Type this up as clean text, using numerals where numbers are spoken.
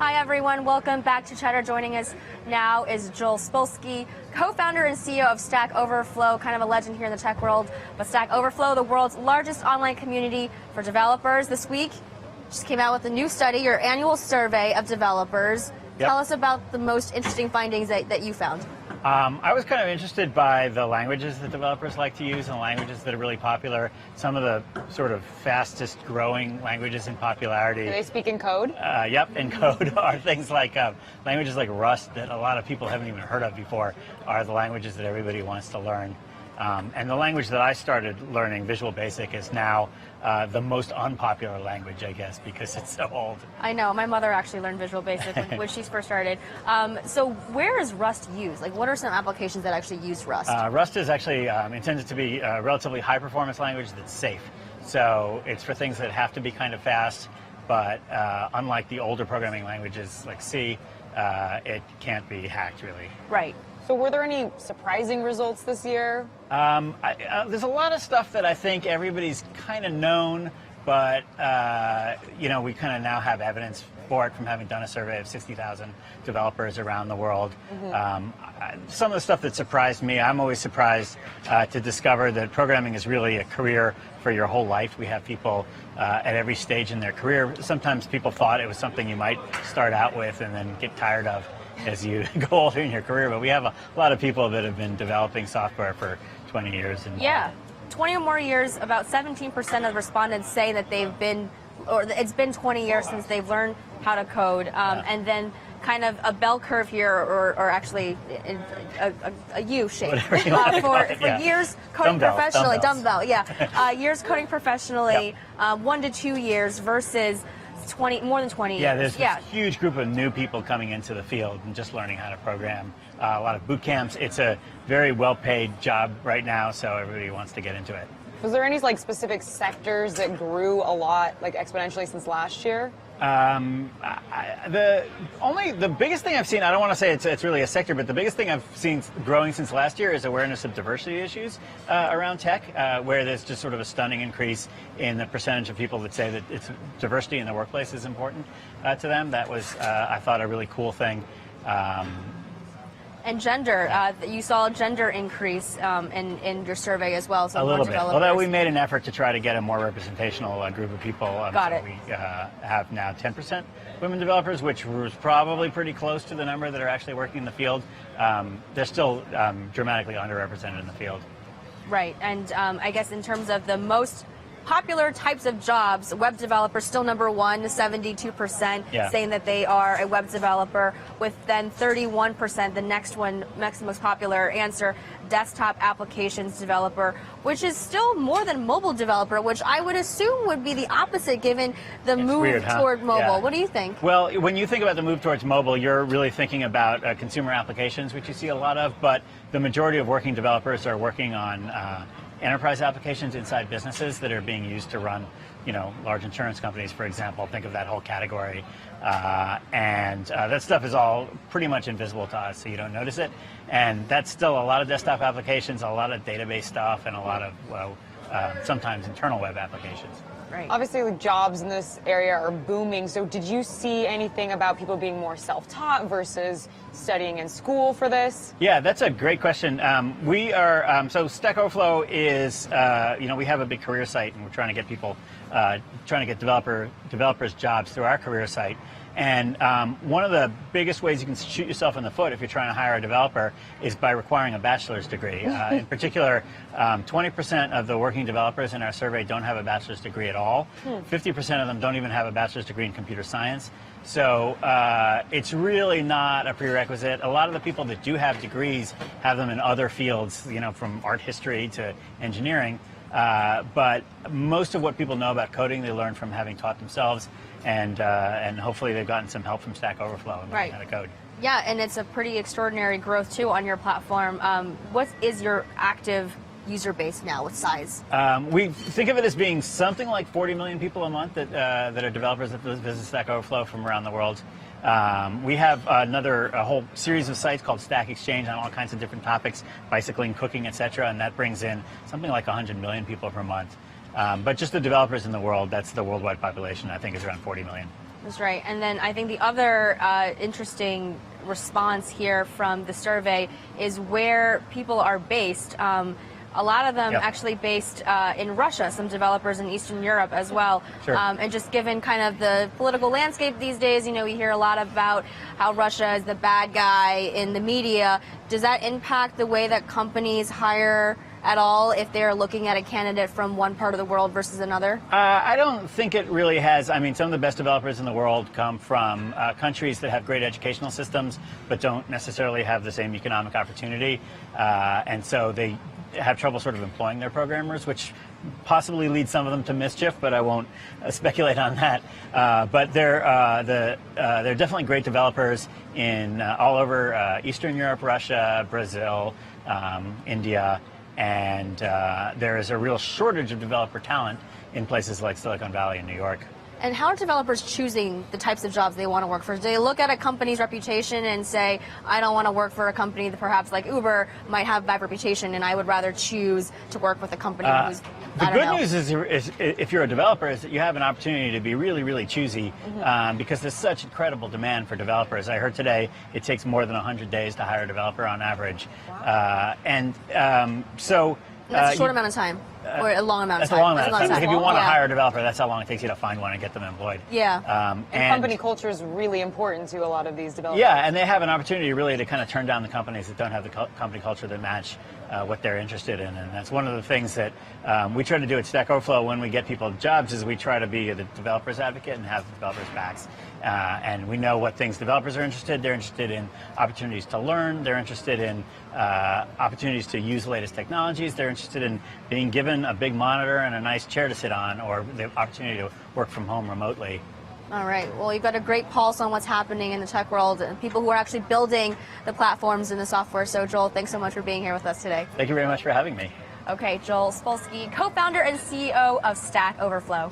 Hi everyone, welcome back to Cheddar. Joining us now is Joel Spolsky, co-founder and CEO of Stack Overflow, kind of a legend here in the tech world. But Stack Overflow, the world's largest online community for developers. This week, just came out with a new study, your annual survey of developers. Yep. Tell us about the most interesting findings that you found. I was kind of interested by the languages that developers like to use and the languages that are really popular. Some of the sort of fastest growing languages in popularity. Do they speak in code? Yep, in code are things like languages like Rust that a lot of people haven't even heard of before are the languages that everybody wants to learn. And the language that I started learning, Visual Basic, is now the most unpopular language, I guess, because it's so old. I know. My mother actually learned Visual Basic when she first started. So where is Rust used? Like, what are some applications that actually use Rust? Rust is actually intended to be a relatively high-performance language that's safe. So it's for things that have to be kind of fast, but unlike the older programming languages like C, it can't be hacked, really. Right. So were there any surprising results this year? There's a lot of stuff that I think everybody's kind of known, but we kind of now have evidence for it from having done a survey of 60,000 developers around the world. Some of the stuff that surprised me, I'm always surprised to discover that programming is really a career for your whole life. We have people at every stage in their career. Sometimes people thought it was something you might start out with and then get tired of as you go older in your career, but we have a lot of people that have been developing software for 20 years. And yeah, 20 or more years. About 17% of respondents say that they've been, or it's been 20 years since they've learned how to code. And then kind of a bell curve here, or actually a U shape for years coding professionally. Dumbbell, yeah. Years coding professionally, 1 to 2 years versus more than 20 years. Yeah, there's a huge group of new people coming into the field and just learning how to program. A lot of boot camps. It's a very well-paid job right now, so everybody wants to get into it. Was there any specific sectors that grew a lot, exponentially since last year? The biggest thing I've seen, I don't want to say it's really a sector, but the biggest thing I've seen growing since last year is awareness of diversity issues around tech, where there's just sort of a stunning increase in the percentage of people that say that diversity in the workplace is important to them. That was, I thought, a really cool thing. And gender, you saw a gender increase in your survey as well. So a little bit. Although we made an effort to try to get a more representational group of people. Got it. We have now 10% women developers, which was probably pretty close to the number that are actually working in the field. They're still dramatically underrepresented in the field. Right. And I guess in terms of the most popular types of jobs, web developer still number one, 72% saying that they are a web developer, with then 31%, the next most popular answer, desktop applications developer, which is still more than mobile developer, which I would assume would be the opposite given the move toward mobile. Yeah. What do you think? Well, when you think about the move towards mobile, you're really thinking about consumer applications, which you see a lot of, but the majority of working developers are working on enterprise applications inside businesses that are being used to run, large insurance companies, for example. Think of that whole category. And that stuff is all pretty much invisible to us, so you don't notice it. And that's still a lot of desktop applications, a lot of database stuff, and a lot of, sometimes internal web applications. Right. Obviously, the jobs in this area are booming. So did you see anything about people being more self-taught versus studying in school for this? Yeah, that's a great question. We are, so Stack Overflow is, we have a big career site, and we're trying to get people, trying to get developers jobs through our career site. And one of the biggest ways you can shoot yourself in the foot if you're trying to hire a developer is by requiring a bachelor's degree. In particular, 20% of the working developers in our survey don't have a bachelor's degree at all. 50% of them don't even have a bachelor's degree in computer science. So it's really not a prerequisite. A lot of the people that do have degrees have them in other fields, from art history to engineering. But most of what people know about coding, they learn from having taught themselves, and hopefully they've gotten some help from Stack Overflow and learning how to code. Yeah, and it's a pretty extraordinary growth too on your platform. What is your active user base now? What size? We think of it as being something like 40 million people a month that are developers that visit Stack Overflow from around the world. We have a whole series of sites called Stack Exchange on all kinds of different topics, bicycling, cooking, etc., and that brings in something like 100 million people per month. But just the developers in the world, that's the worldwide population, I think, is around 40 million. That's right. And then I think the other interesting response here from the survey is where people are based. A lot of them actually based in Russia, some developers in Eastern Europe as well. Sure. And just given kind of the political landscape these days, you know, we hear a lot about how Russia is the bad guy in the media. Does that impact the way that companies hire at all if they're looking at a candidate from one part of the world versus another? I don't think it really has. I mean, some of the best developers in the world come from countries that have great educational systems but don't necessarily have the same economic opportunity. And so they have trouble sort of employing their programmers, which possibly leads some of them to mischief, but I won't speculate on that. But they're definitely great developers in all over Eastern Europe, Russia, Brazil, India, and there is a real shortage of developer talent in places like Silicon Valley and New York. And how are developers choosing the types of jobs they want to work for? Do they look at a company's reputation and say, I don't want to work for a company that perhaps like Uber might have bad reputation, and I would rather choose to work with a company who's, the good news is if you're a developer is that you have an opportunity to be really, really choosy because there's such incredible demand for developers. I heard today it takes more than 100 days to hire a developer on average. Wow. So that's a short amount of time, or a long amount of time. That's a long amount of time. Like if you want to hire a developer, that's how long it takes you to find one and get them employed. Yeah. And company culture is really important to a lot of these developers. Yeah, and they have an opportunity really to kind of turn down the companies that don't have the company culture that match what they're interested in. And that's one of the things that we try to do at Stack Overflow when we get people jobs is we try to be the developer's advocate and have the developers' backs. And we know what things developers are interested. They're interested in opportunities to learn. They're interested in opportunities to use the latest technologies. They're interested in being given a big monitor and a nice chair to sit on, or the opportunity to work from home remotely. All right. Well, you've got a great pulse on what's happening in the tech world and people who are actually building the platforms and the software. So, Joel, thanks so much for being here with us today. Thank you very much for having me. Okay, Joel Spolsky, co-founder and CEO of Stack Overflow.